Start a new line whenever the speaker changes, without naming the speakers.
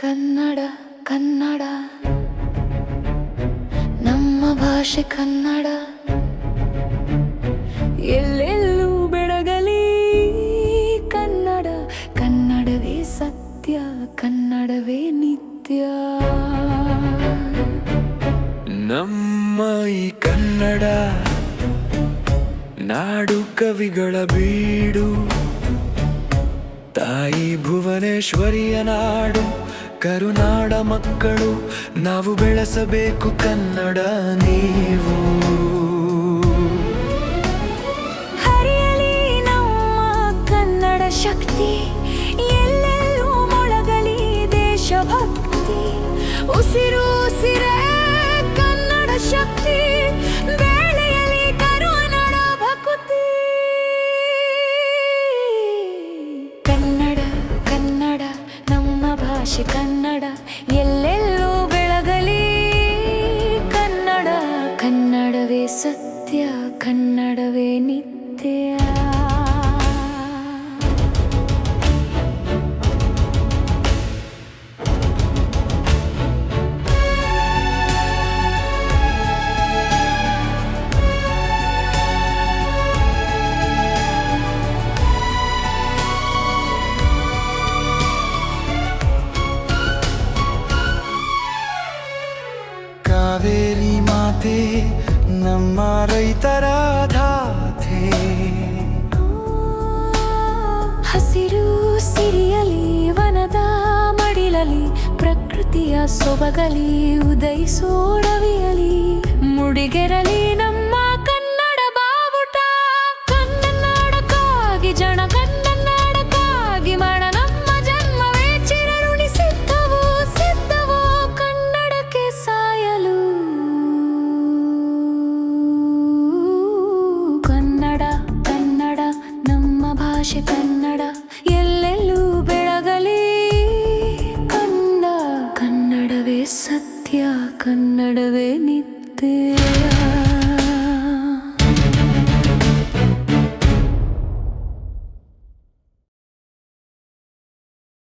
ಕನ್ನಡ ಕನ್ನಡ ನಮ್ಮ ಭಾಷೆ ಕನ್ನಡ ಎಲ್ಲೆಲ್ಲೂ ಬೆಳಗಲಿ ಕನ್ನಡ ಕನ್ನಡವೇ ಸತ್ಯ ಕನ್ನಡವೇ ನಿತ್ಯ
ನಮ್ಮ ಈ ಕನ್ನಡ ನಾಡು ಕವಿಗಳ ಬೀಡು ತಾಯಿ ಭುವನೇಶ್ವರಿಯ ನಾಡು ಕರುನಾಡ ಮಕ್ಕಳು ನಾವು ಬೆಳೆಸಬೇಕು ಕನ್ನಡ ನೀವು
ಹರಿಯಲಿ ನಮ್ಮ ಕನ್ನಡ ಶಕ್ತಿ ಎಲ್ಲೆಲ್ಲೂ ಮೊಳಗಲಿ ದೇಶಭಕ್ತಿ ಉಸಿರು ಉಸಿರೇ ಕನ್ನಡ ಶಕ್ತಿ ಬೆಳೆಯಲಿ ಕರುನಾಡ ಭಕ್ತಿ ಕನ್ನಡ ಕನ್ನಡ ನಮ್ಮ ಭಾಷೆ ಕನ್ನಡ ಎಲ್ಲೆಲ್ಲೂ ಬೆಳಗಲಿ ಕನ್ನಡ ಕನ್ನಡವೇ ಸತ್ಯ ಕನ್ನಡವೇ ನಿತ್ಯ
ಕಾವೇರಿ ಮಾತೆ ನಮ್ಮ ರೈತರ ಧಾತೆ
ಹಸಿರು ಸಿರಿಯಲಿ ವನದ ಮಡಿಲಲಿ ಪ್ರಕೃತಿಯ ಸೊಬಗಲಿ ಉದಯಿಸೋಡವಿಯಲಿ ಮುಡಿಗೆರಲಿ ನಮ್ಮ ಕನ್ನಡ ಬಾವುಟ ಕನ್ನಡಕ್ಕಾಗಿ ಜನ ಕನ್ನಡಕ್ಕಾಗಿ ಮಣ ನಮ್ಮ ಜನ್ಮವೇ ಚಿರಋಣಿ ಸಿದ್ಧವೋ ಸಿದ್ಧವೋ ಕನ್ನಡಕ್ಕೆ ಸಾಯಲು ಕನ್ನಡ ಕನ್ನಡ ನಮ್ಮ ಭಾಷೆ ಕನ್ನಡ ಎಲ್ಲೆಲ್ಲೂ ಬೆಳಗಲಿ ಕನ್ನಡವೇ ಸತ್ಯ ಕನ್ನಡವೇ ನಿತ್ಯ